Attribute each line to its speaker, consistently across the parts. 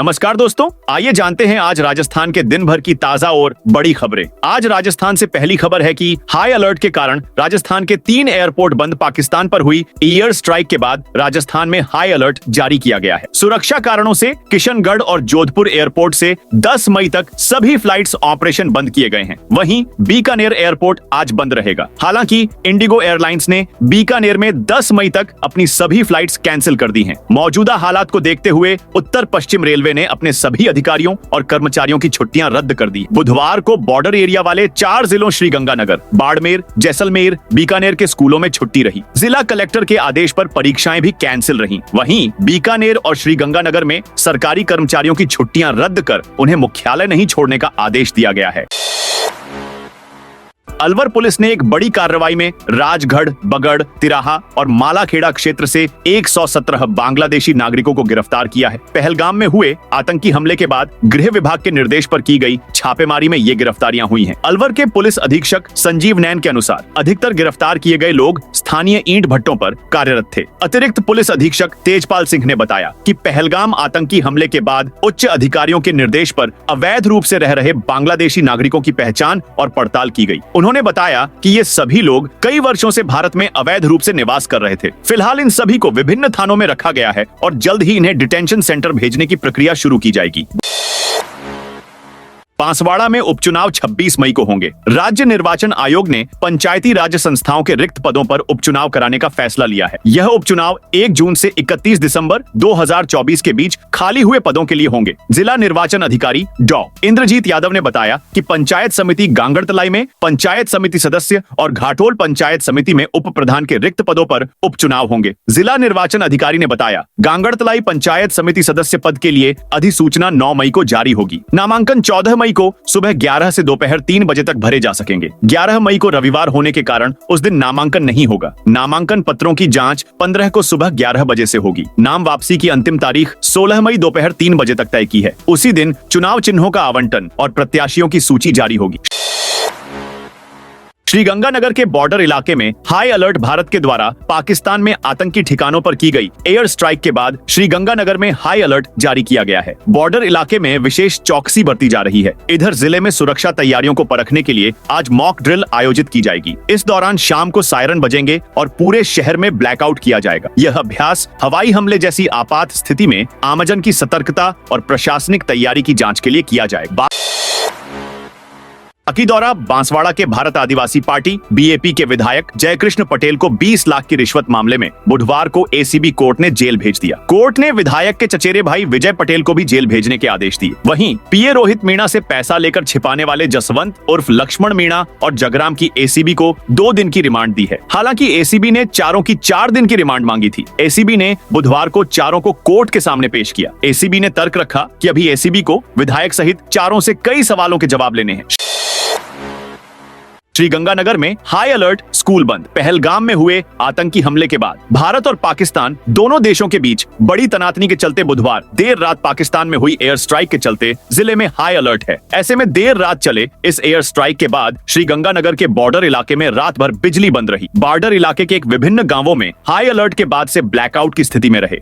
Speaker 1: नमस्कार दोस्तों, आइए जानते हैं आज राजस्थान के दिन भर की ताजा और बड़ी खबरें। आज राजस्थान से पहली खबर है कि हाई अलर्ट के कारण राजस्थान के 3 एयरपोर्ट बंद। पाकिस्तान पर हुई एयर स्ट्राइक के बाद राजस्थान में हाई अलर्ट जारी किया गया है। सुरक्षा कारणों से किशनगढ़ और जोधपुर एयरपोर्ट से 10 मई तक सभी फ्लाइट्स ऑपरेशन बंद किए गए हैं। वहीं बीकानेर एयरपोर्ट आज बंद रहेगा। हालांकि इंडिगो एयरलाइंस ने बीकानेर में 10 मई तक अपनी सभी फ्लाइट्स कैंसिल कर दी हैं। मौजूदा हालात को देखते हुए उत्तर पश्चिम रेलवे ने अपने सभी अधिकारियों और कर्मचारियों की छुट्टियां रद्द कर दी। बुधवार को बॉर्डर एरिया वाले 4 जिलों श्रीगंगानगर, बाड़मेर, जैसलमेर, बीकानेर के स्कूलों में छुट्टी रही। जिला कलेक्टर के आदेश पर परीक्षाएं भी कैंसिल रहीं। वहीं बीकानेर और श्रीगंगानगर में सरकारी कर्मचारियों की छुट्टियां रद्द कर उन्हें मुख्यालय नहीं छोड़ने का आदेश दिया गया है। अलवर पुलिस ने एक बड़ी कार्रवाई में राजगढ़, बगड़, तिराहा और मालाखेड़ा क्षेत्र से 117 बांग्लादेशी नागरिकों को गिरफ्तार किया है। पहलगाम में हुए आतंकी हमले के बाद गृह विभाग के निर्देश पर की गई छापेमारी में ये गिरफ्तारियां हुई हैं। अलवर के पुलिस अधीक्षक संजीव नैन के अनुसार अधिकतर गिरफ्तार किए गए लोग स्थानीय ईंट भट्टों पर कार्यरत थे। अतिरिक्त पुलिस अधीक्षक तेजपाल सिंह ने बताया कि पहलगाम आतंकी हमले के बाद उच्च अधिकारियों के निर्देश पर अवैध रूप से रह रहे बांग्लादेशी नागरिकों की पहचान और पड़ताल की गई। उन्होंने बताया कि ये सभी लोग कई वर्षों से भारत में अवैध रूप से निवास कर रहे थे। फिलहाल इन सभी को विभिन्न थानों में रखा गया है और जल्द ही इन्हें डिटेंशन सेंटर भेजने की प्रक्रिया शुरू की जाएगी। बांसवाड़ा में उपचुनाव 26 मई को होंगे। राज्य निर्वाचन आयोग ने पंचायती राज संस्थाओं के रिक्त पदों पर उपचुनाव कराने का फैसला लिया है। यह उपचुनाव 1 जून से 31 दिसंबर 2024 के बीच खाली हुए पदों के लिए होंगे। जिला निर्वाचन अधिकारी डॉ. इंद्रजीत यादव ने बताया कि पंचायत समिति गांगड़तलाई में पंचायत समिति सदस्य और घाटोल पंचायत समिति में उप प्रधान के रिक्त पदों पर उपचुनाव होंगे। जिला निर्वाचन अधिकारी ने बताया, गांगड़तलाई पंचायत समिति सदस्य पद के लिए अधिसूचना 9 मई को जारी होगी। नामांकन 14 मई को सुबह 11 से दोपहर 3 बजे तक भरे जा सकेंगे। 11 मई को रविवार होने के कारण उस दिन नामांकन नहीं होगा। नामांकन पत्रों की जांच 15 को सुबह 11 बजे से होगी। नाम वापसी की अंतिम तारीख 16 मई दोपहर 3 बजे तक तय की है। उसी दिन चुनाव चिन्हों का आवंटन और प्रत्याशियों की सूची जारी होगी। श्रीगंगानगर के बॉर्डर इलाके में हाई अलर्ट भारत के द्वारा पाकिस्तान में आतंकी ठिकानों पर की गई एयर स्ट्राइक के बाद श्रीगंगानगर में हाई अलर्ट जारी किया गया है। बॉर्डर इलाके में विशेष चौकसी बरती जा रही है। इधर जिले में सुरक्षा तैयारियों को परखने के लिए आज मॉक ड्रिल आयोजित की जाएगी। इस दौरान शाम को सायरन बजेंगे और पूरे शहर में ब्लैकआउट किया जाएगा। यह अभ्यास हवाई हमले जैसी आपात स्थिति में आमजन की सतर्कता और प्रशासनिक तैयारी की जाँच के लिए किया जाएगा। अकीदौरा बांसवाड़ा के भारत आदिवासी पार्टी बीएपी के विधायक जयकृष्ण पटेल को 20 लाख की रिश्वत मामले में बुधवार को एसीबी कोर्ट ने जेल भेज दिया। कोर्ट ने विधायक के चचेरे भाई विजय पटेल को भी जेल भेजने के आदेश दिए। वहीं पीए रोहित मीणा से पैसा लेकर छिपाने वाले जसवंत उर्फ लक्ष्मण मीणा और जगराम की एसीबी को 2 दिन की रिमांड दी है। हालांकि एसीबी ने चारों की 4 दिन की रिमांड मांगी थी। एसीबी ने बुधवार को चारों को कोर्ट के सामने पेश किया। एसीबी ने तर्क रखा कि अभी एसीबी को विधायक सहित चारों से कई सवालों के जवाब लेने हैं। श्रीगंगानगर में हाई अलर्ट, स्कूल बंद। पहलगाम में हुए आतंकी हमले के बाद भारत और पाकिस्तान दोनों देशों के बीच बड़ी तनातनी के चलते बुधवार देर रात पाकिस्तान में हुई एयर स्ट्राइक के चलते जिले में हाई अलर्ट है। ऐसे में देर रात चले इस एयर स्ट्राइक के बाद श्रीगंगानगर के बॉर्डर इलाके में रात भर बिजली बंद रही। बॉर्डर इलाके के एक विभिन्न गांवों में हाई अलर्ट के बाद से ब्लैकआउट की स्थिति में रहे।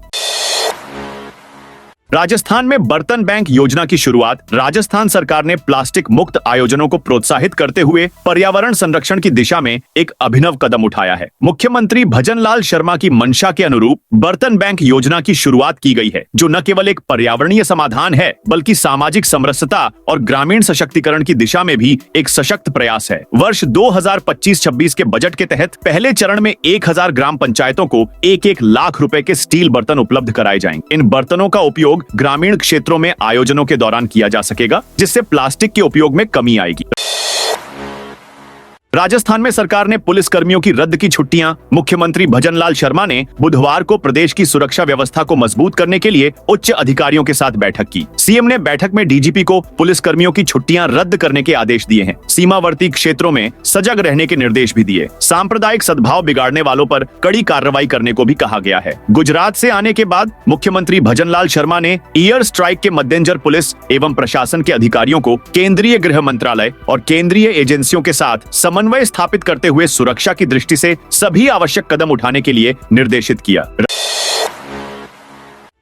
Speaker 1: राजस्थान में बर्तन बैंक योजना की शुरुआत। राजस्थान सरकार ने प्लास्टिक मुक्त आयोजनों को प्रोत्साहित करते हुए पर्यावरण संरक्षण की दिशा में एक अभिनव कदम उठाया है। मुख्यमंत्री भजनलाल शर्मा की मंशा के अनुरूप बर्तन बैंक योजना की शुरुआत की गई है, जो न केवल एक पर्यावरणीय समाधान है बल्कि सामाजिक समरसता और ग्रामीण सशक्तिकरण की दिशा में भी एक सशक्त प्रयास है। वर्ष 2025-26 के बजट के तहत पहले चरण में 1000 ग्राम पंचायतों को 1-1 लाख रुपए के स्टील बर्तन उपलब्ध कराए जाएंगे। इन बर्तनों का उपयोग ग्रामीण क्षेत्रों में आयोजनों के दौरान किया जा सकेगा, जिससे प्लास्टिक के उपयोग में कमी आएगी। राजस्थान में सरकार ने पुलिस कर्मियों की रद्द की छुट्टियां। मुख्यमंत्री भजनलाल शर्मा ने बुधवार को प्रदेश की सुरक्षा व्यवस्था को मजबूत करने के लिए उच्च अधिकारियों के साथ बैठक की। सीएम ने बैठक में डीजीपी को पुलिस कर्मियों की छुट्टियां रद्द करने के आदेश दिए हैं। सीमावर्ती क्षेत्रों में सजग रहने के निर्देश भी दिए। सांप्रदायिक सद्भाव बिगाड़ने वालों पर कड़ी कार्रवाई करने को भी कहा गया है। गुजरात से आने के बाद मुख्यमंत्री भजनलाल शर्मा ने एयर स्ट्राइक के मद्देनजर पुलिस एवं प्रशासन के अधिकारियों को केंद्रीय गृह मंत्रालय और केंद्रीय एजेंसियों के साथ समन्वय स्थापित करते हुए सुरक्षा की दृष्टि से सभी आवश्यक कदम उठाने के लिए निर्देशित किया।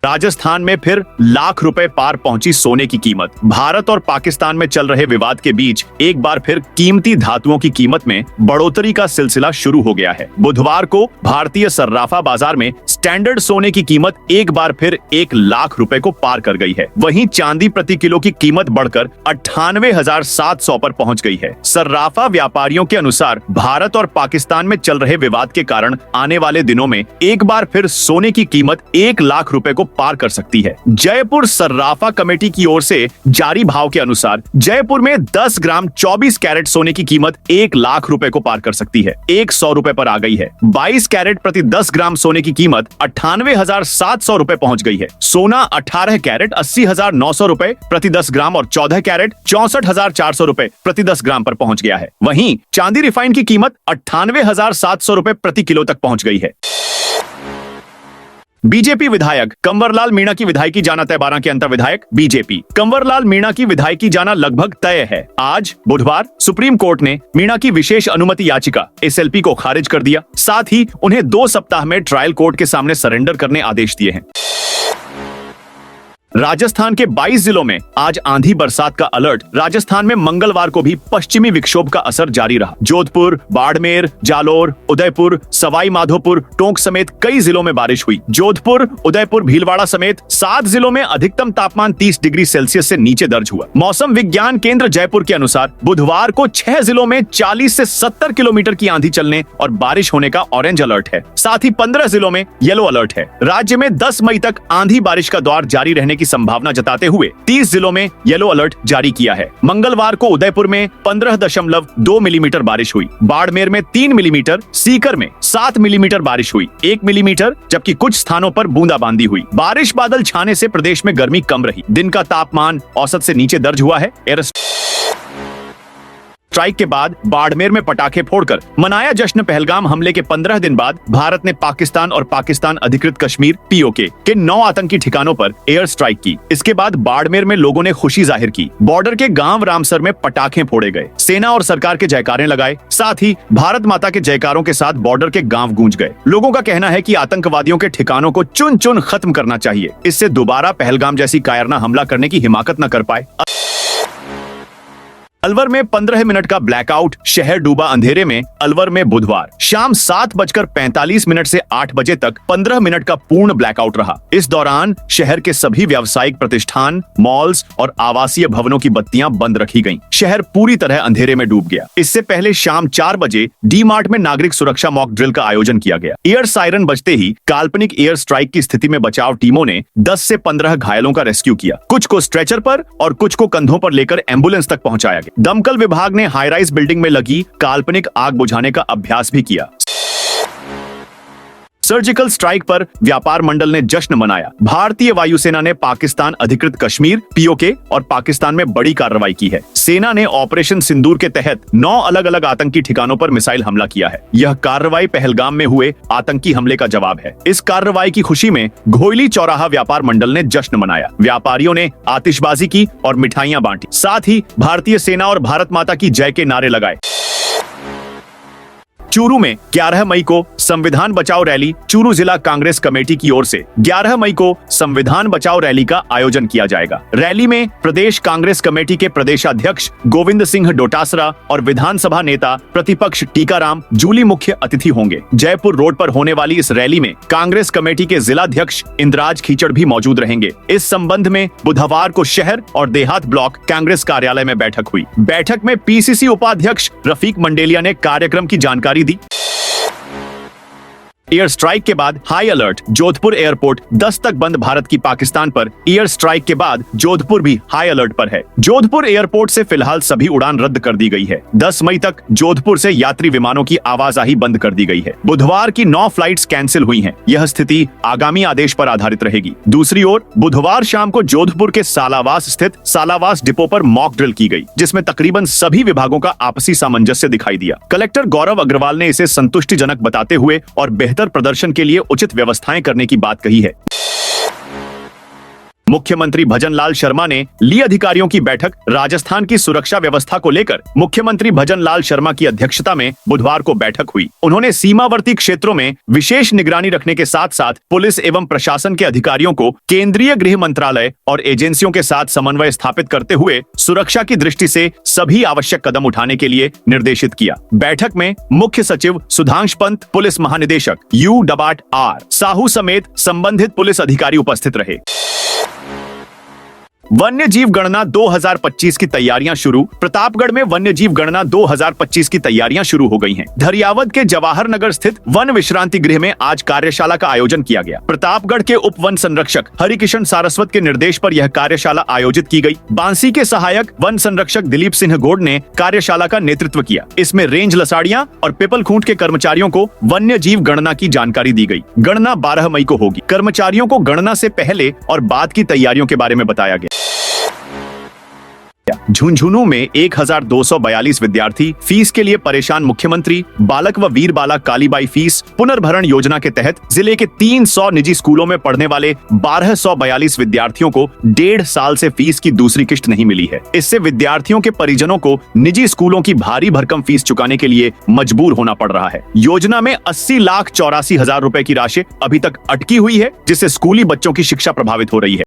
Speaker 1: राजस्थान में फिर लाख रुपए पार पहुंची सोने की कीमत। भारत और पाकिस्तान में चल रहे विवाद के बीच एक बार फिर कीमती धातुओं की कीमत में बढ़ोतरी का सिलसिला शुरू हो गया है। बुधवार को भारतीय सर्राफा बाजार में स्टैंडर्ड सोने की कीमत एक बार फिर 1 लाख रुपए को पार कर गई है। वहीं चांदी प्रति किलो की कीमत बढ़कर 98,700 पर पहुंच गई है। सर्राफा व्यापारियों के अनुसार भारत और पाकिस्तान में चल रहे विवाद के कारण आने वाले दिनों में एक बार फिर सोने की कीमत 1 लाख रुपए को पार कर सकती है। जयपुर सर्राफा कमेटी की ओर से जारी भाव के अनुसार जयपुर में 10 ग्राम 24 कैरेट सोने की कीमत 1 लाख रुपए को पार कर सकती है। 100 रुपए पर आ गई है। 22 कैरेट प्रति 10 ग्राम सोने की कीमत 98,700 रुपए पहुंच गई है। सोना 18 कैरेट 80,900 रुपए प्रति 10 ग्राम और 14 कैरेट 64,400 रुपए प्रति 10 ग्राम पर पहुंच गया है। वहीं चांदी रिफाइंड की कीमत 98,700 रुपए प्रति किलो तक पहुंच गई है। बीजेपी विधायक कंवरलाल मीणा की विधायकी जाना तय। 12 के अंतर विधायक बीजेपी कंवरलाल मीणा की विधायकी जाना लगभग तय है। आज बुधवार सुप्रीम कोर्ट ने मीणा की विशेष अनुमति याचिका एसएलपी को खारिज कर दिया। साथ ही उन्हें 2 सप्ताह में ट्रायल कोर्ट के सामने सरेंडर करने आदेश दिए हैं। राजस्थान के 22 जिलों में आज आंधी बरसात का अलर्ट। राजस्थान में मंगलवार को भी पश्चिमी विक्षोभ का असर जारी रहा। जोधपुर, बाड़मेर, जालोर, उदयपुर, सवाई माधोपुर, टोंक समेत कई जिलों में बारिश हुई। जोधपुर, उदयपुर, भीलवाड़ा समेत 7 जिलों में अधिकतम तापमान 30 डिग्री सेल्सियस से नीचे दर्ज हुआ। मौसम विज्ञान केंद्र जयपुर के अनुसार बुधवार को 6 जिलों में 40 से 70 किलोमीटर की आंधी चलने और बारिश होने का ऑरेंज अलर्ट है। साथ ही 15 जिलों में येलो अलर्ट है। राज्य में 10 मई तक आंधी बारिश का दौर जारी रहने की संभावना जताते हुए 30 जिलों में येलो अलर्ट जारी किया है। मंगलवार को उदयपुर में 15.2 मिलीमीटर बारिश हुई। बाड़मेर में 3 मिलीमीटर, सीकर में 7 मिलीमीटर बारिश हुई। 1 मिलीमीटर, जबकि कुछ स्थानों पर बूंदाबांदी हुई। बारिश बादल छाने से प्रदेश में गर्मी कम रही। दिन का तापमान औसत से नीचे दर्ज हुआ है। एयर स्ट्राइक के बाद बाड़मेर में पटाखे फोड़कर मनाया जश्न। पहलगाम हमले के 15 दिन बाद भारत ने पाकिस्तान और पाकिस्तान अधिकृत कश्मीर पीओके के 9 आतंकी ठिकानों पर एयर स्ट्राइक की। इसके बाद बाड़मेर में लोगों ने खुशी जाहिर की। बॉर्डर के गांव रामसर में पटाखे फोड़े गए। सेना और सरकार के जयकारे लगाए। साथ ही भारत माता के जयकारों के साथ बॉर्डर के गांव गूंज गए। लोगों का कहना है कि आतंकवादियों के ठिकानों को चुन चुन खत्म करना चाहिए। इससे दोबारा पहलगाम जैसी कायरना हमला करने की हिमाकत न कर पाए। अलवर में 15 मिनट का ब्लैकआउट। शहर डूबा अंधेरे में। अलवर में बुधवार शाम 7:45 से 8 बजे तक 15 मिनट का पूर्ण ब्लैकआउट रहा। इस दौरान शहर के सभी व्यावसायिक प्रतिष्ठान, मॉल्स और आवासीय भवनों की बत्तियां बंद रखी गईं। शहर पूरी तरह अंधेरे में डूब गया। इससे पहले शाम 4 बजे डी मार्ट में नागरिक सुरक्षा मॉक ड्रिल का आयोजन किया गया। एयर सायरन बजते ही काल्पनिक एयर स्ट्राइक की स्थिति में बचाव टीमों ने 10 से 15 घायलों का रेस्क्यू किया। कुछ को स्ट्रेचर पर और कुछ को कंधों पर लेकर एम्बुलेंस तक पहुंचाया गया। दमकल विभाग ने हाई राइज बिल्डिंग में लगी काल्पनिक आग बुझाने का अभ्यास भी किया। सर्जिकल स्ट्राइक पर व्यापार मंडल ने जश्न मनाया। भारतीय वायुसेना ने पाकिस्तान अधिकृत कश्मीर पीओके और पाकिस्तान में बड़ी कार्रवाई की है। सेना ने ऑपरेशन सिंदूर के तहत 9 अलग अलग आतंकी ठिकानों पर मिसाइल हमला किया है। यह कार्रवाई पहलगाम में हुए आतंकी हमले का जवाब है। इस कार्रवाई की खुशी में घोइली चौराहा व्यापार मंडल ने जश्न मनाया। व्यापारियों ने आतिशबाजी की और मिठाइयां बांटी। साथ ही भारतीय सेना और भारत माता की जय के नारे लगाए। चूरू में 11 मई को संविधान बचाओ रैली। चूरू जिला कांग्रेस कमेटी की ओर से 11 मई को संविधान बचाओ रैली का आयोजन किया जाएगा। रैली में प्रदेश कांग्रेस कमेटी के प्रदेशाध्यक्ष गोविंद सिंह डोटासरा और विधानसभा नेता प्रतिपक्ष टीकाराम जूली मुख्य अतिथि होंगे। जयपुर रोड पर होने वाली इस रैली में कांग्रेस कमेटी के जिलाध्यक्ष इंद्राज खीचड़ भी मौजूद रहेंगे। इस संबंध में बुधवार को शहर और देहात ब्लॉक कांग्रेस कार्यालय में बैठक हुई। बैठक में पीसीसी उपाध्यक्ष रफीक मंडेलिया ने कार्यक्रम की जानकारी दी। एयर स्ट्राइक के बाद हाई अलर्ट। जोधपुर एयरपोर्ट 10 तक बंद। भारत की पाकिस्तान पर एयर स्ट्राइक के बाद जोधपुर भी हाई अलर्ट पर है। जोधपुर एयरपोर्ट से फिलहाल सभी उड़ान रद्द कर दी गई है। 10 मई तक जोधपुर से यात्री विमानों की आवाजाही बंद कर दी गई है। बुधवार की 9 फ्लाइट्स कैंसिल हुई हैं। यह स्थिति आगामी आदेश पर आधारित रहेगी। दूसरी ओर बुधवार शाम को जोधपुर के सालावास स्थित सालावास डिपो पर मॉक ड्रिल की गई, जिसमें तकरीबन सभी विभागों का आपसी सामंजस्य दिखाई दिया। कलेक्टर गौरव अग्रवाल ने इसे संतुष्टिजनक बताते हुए और बेहतर प्रदर्शन के लिए उचित व्यवस्थाएं करने की बात कही है। मुख्यमंत्री भजनलाल शर्मा ने ली अधिकारियों की बैठक। राजस्थान की सुरक्षा व्यवस्था को लेकर मुख्यमंत्री भजनलाल शर्मा की अध्यक्षता में बुधवार को बैठक हुई। उन्होंने सीमावर्ती क्षेत्रों में विशेष निगरानी रखने के साथ साथ पुलिस एवं प्रशासन के अधिकारियों को केंद्रीय गृह मंत्रालय और एजेंसियों के साथ समन्वय स्थापित करते हुए सुरक्षा की दृष्टि से सभी आवश्यक कदम उठाने के लिए निर्देशित किया। बैठक में मुख्य सचिव सुधांश पंत, पुलिस महानिदेशक U.R. साहू समेत संबंधित पुलिस अधिकारी उपस्थित रहे। वन्य जीव गणना 2025 की तैयारियां शुरू। प्रतापगढ़ में वन्य जीव गणना 2025 की तैयारियां शुरू हो गई हैं। धरियावद के जवाहर नगर स्थित वन विश्रांति गृह में आज कार्यशाला का आयोजन किया गया। प्रतापगढ़ के उप वन संरक्षक हरिकिशन सारस्वत के निर्देश पर यह कार्यशाला आयोजित की गई। बांसी के सहायक वन संरक्षक दिलीप सिंह गोड ने कार्यशाला का नेतृत्व किया। इसमें रेंज लसाड़ियां और पिपलखूंट के कर्मचारियों को वन्य जीव गणना की जानकारी दी गई। गणना 12 मई को होगी। कर्मचारियों को गणना से पहले और बाद की तैयारियों के बारे में बताया गया। झुंझुनू में 1242 विद्यार्थी फीस के लिए परेशान। मुख्यमंत्री बालक व वीर बाला कालीबाई फीस पुनर्भरण योजना के तहत जिले के 300 निजी स्कूलों में पढ़ने वाले 1242 विद्यार्थियों को 1.5 साल से फीस की दूसरी किश्त नहीं मिली है। इससे विद्यार्थियों के परिजनों को निजी स्कूलों की भारी भरकम फीस चुकाने के लिए मजबूर होना पड़ रहा है। योजना में 80,84,000 रुपए की राशि अभी तक अटकी हुई है, जिससे स्कूली बच्चों की शिक्षा प्रभावित हो रही है।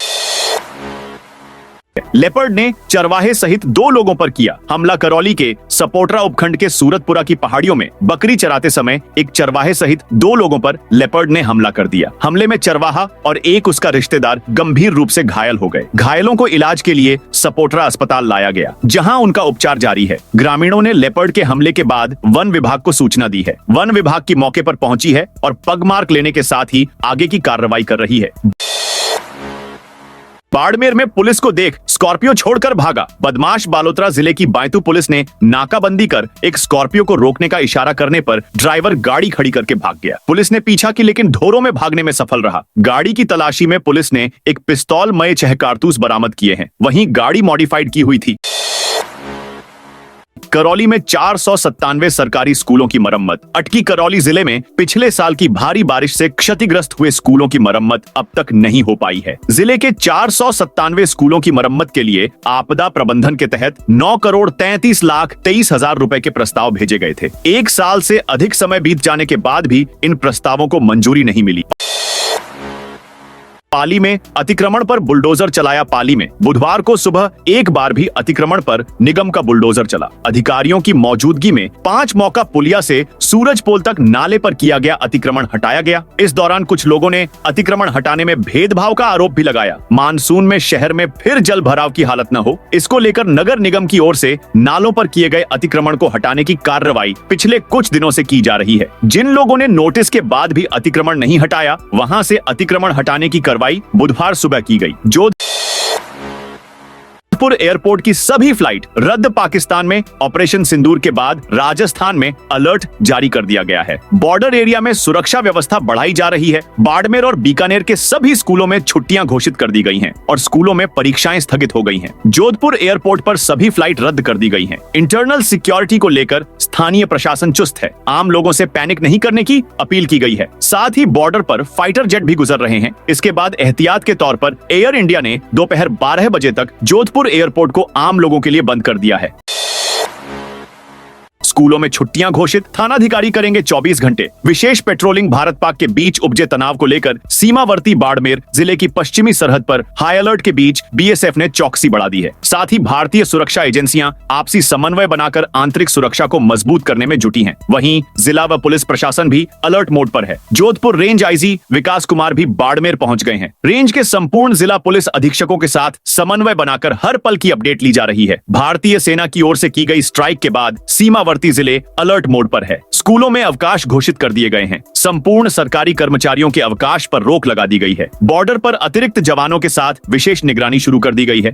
Speaker 1: लेपर्ड ने चरवाहे सहित 2 लोगों पर किया हमला। करौली के सपोटरा उपखंड के सूरतपुरा की पहाड़ियों में बकरी चराते समय एक चरवाहे सहित 2 लोगों पर लेपर्ड ने हमला कर दिया। हमले में चरवाहा और एक उसका रिश्तेदार गंभीर रूप से घायल हो गए। घायलों को इलाज के लिए सपोटरा अस्पताल लाया गया, जहां उनका उपचार जारी है। ग्रामीणों ने लेपर्ड के हमले के बाद वन विभाग को सूचना दी है। वन विभाग की मौके पर पहुंची है और पगमार्क लेने के साथ ही आगे की कार्रवाई कर रही है। बाड़मेर में पुलिस को देख स्कॉर्पियो छोड़कर भागा बदमाश। बालोतरा जिले की बायतू पुलिस ने नाकाबंदी कर एक स्कॉर्पियो को रोकने का इशारा करने पर ड्राइवर गाड़ी खड़ी करके भाग गया। पुलिस ने पीछा की, लेकिन ढोरों में भागने में सफल रहा। गाड़ी की तलाशी में पुलिस ने एक पिस्तौल मय 6 कारतूस बरामद किए हैं। वहीं गाड़ी मॉडिफाइड की हुई थी। करौली में 497 सरकारी स्कूलों की मरम्मत। अटकी। करौली जिले में पिछले साल की भारी बारिश से क्षतिग्रस्त हुए स्कूलों की मरम्मत अब तक नहीं हो पाई है। जिले के 497 स्कूलों की मरम्मत के लिए आपदा प्रबंधन के तहत 9,33,23,000 रुपए के प्रस्ताव भेजे गए थे। 1 साल से अधिक समय बीत जाने के बाद भी इन प्रस्तावों को मंजूरी नहीं मिली। पाली में अतिक्रमण पर बुलडोजर चलाया। पाली में बुधवार को सुबह एक बार भी अतिक्रमण पर निगम का बुलडोजर चला। अधिकारियों की मौजूदगी में 5 मौका पुलिया से सूरजपोल तक नाले पर किया गया अतिक्रमण हटाया गया। इस दौरान कुछ लोगों ने अतिक्रमण हटाने में भेदभाव का आरोप भी लगाया। मानसून में शहर में फिर जल भराव की हालत न हो, इसको लेकर नगर निगम की ओर से नालों पर किए गए अतिक्रमण को हटाने की कार्रवाई पिछले कुछ दिनों से की जा रही है। जिन लोगों ने नोटिस के बाद भी अतिक्रमण नहीं हटाया, वहां से अतिक्रमण हटाने की बुधवार सुबह की गई। जोधपुर एयरपोर्ट की सभी फ्लाइट रद्द। पाकिस्तान में ऑपरेशन सिंदूर के बाद राजस्थान में अलर्ट जारी कर दिया गया है। बॉर्डर एरिया में सुरक्षा व्यवस्था बढ़ाई जा रही है। बाड़मेर और बीकानेर के सभी स्कूलों में छुट्टियां घोषित कर दी गई हैं और स्कूलों में परीक्षाएं स्थगित हो गई हैं। जोधपुर एयरपोर्ट पर सभी फ्लाइट रद्द कर दी गई हैं। इंटरनल सिक्योरिटी को लेकर स्थानीय प्रशासन चुस्त है। आम लोगों से पैनिक नहीं करने की अपील की गई है। साथ ही बॉर्डर पर फाइटर जेट भी गुजर रहे हैं। इसके बाद एहतियात के तौर पर एयर इंडिया ने दोपहर 12 बजे तक जोधपुर एयरपोर्ट को आम लोगों के लिए बंद कर दिया है। स्कूलों में छुट्टियां घोषित। थानाधिकारी करेंगे 24 घंटे विशेष पेट्रोलिंग। भारत पाक के बीच उपजे तनाव को लेकर सीमावर्ती बाड़मेर जिले की पश्चिमी सरहद पर हाई अलर्ट के बीच बीएसएफ ने चौकसी बढ़ा दी है। साथ ही भारतीय सुरक्षा एजेंसियां आपसी समन्वय बनाकर आंतरिक सुरक्षा को मजबूत करने में जुटी हैं। वहीं जिला व पुलिस प्रशासन भी अलर्ट मोड पर है। जोधपुर रेंज आईजी विकास कुमार भी बाड़मेर पहुंच गए हैं। रेंज के संपूर्ण जिला पुलिस अधीक्षकों के साथ समन्वय बनाकर हर पल की अपडेट ली जा रही है। भारतीय सेना की ओर से की गई स्ट्राइक के बाद सीमावर्ती जिले अलर्ट मोड पर है। स्कूलों में अवकाश घोषित कर दिए गए हैं। संपूर्ण सरकारी कर्मचारियों के अवकाश पर रोक लगा दी गई है। बॉर्डर पर अतिरिक्त जवानों के साथ विशेष निगरानी शुरू कर दी गई है।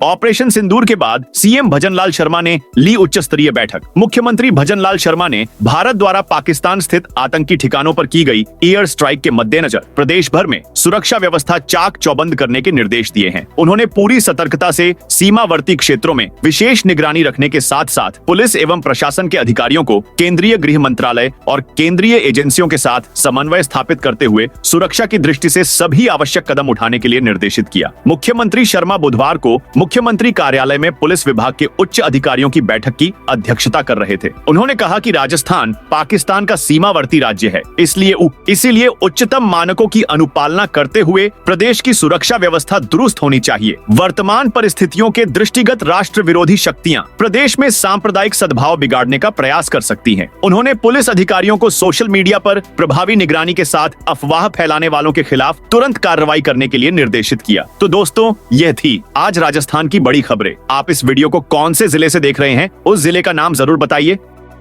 Speaker 1: ऑपरेशन सिंदूर के बाद सीएम भजनलाल शर्मा ने ली उच्च स्तरीय बैठक। मुख्यमंत्री भजनलाल शर्मा ने भारत द्वारा पाकिस्तान स्थित आतंकी ठिकानों पर की गई एयर स्ट्राइक के मद्देनजर प्रदेश भर में सुरक्षा व्यवस्था चाक चौबंद करने के निर्देश दिए हैं। उन्होंने पूरी सतर्कता से सीमावर्ती क्षेत्रों में विशेष निगरानी रखने के साथ साथ पुलिस एवं प्रशासन के अधिकारियों को केंद्रीय गृह मंत्रालय और केंद्रीय एजेंसियों के साथ समन्वय स्थापित करते हुए सुरक्षा की दृष्टि से सभी आवश्यक कदम उठाने के लिए निर्देशित किया। मुख्यमंत्री शर्मा बुधवार को मुख्यमंत्री कार्यालय में पुलिस विभाग के उच्च अधिकारियों की बैठक की अध्यक्षता कर रहे थे। उन्होंने कहा कि राजस्थान पाकिस्तान का सीमावर्ती राज्य है, इसीलिए उच्चतम मानकों की अनुपालना करते हुए प्रदेश की सुरक्षा व्यवस्था दुरुस्त होनी चाहिए। वर्तमान परिस्थितियों के दृष्टिगत राष्ट्र विरोधी शक्तियां प्रदेश में सांप्रदायिक सद्भाव बिगाड़ने का प्रयास कर सकती हैं। उन्होंने पुलिस अधिकारियों को सोशल मीडिया पर प्रभावी निगरानी के साथ अफवाह फैलाने वालों के खिलाफ तुरंत कार्रवाई करने के लिए निर्देशित किया। तो दोस्तों, यह थी आज राजस्थान की बड़ी खबरें। आप इस वीडियो को कौन से जिले से देख रहे हैं, उस जिले का नाम जरूर बताइए।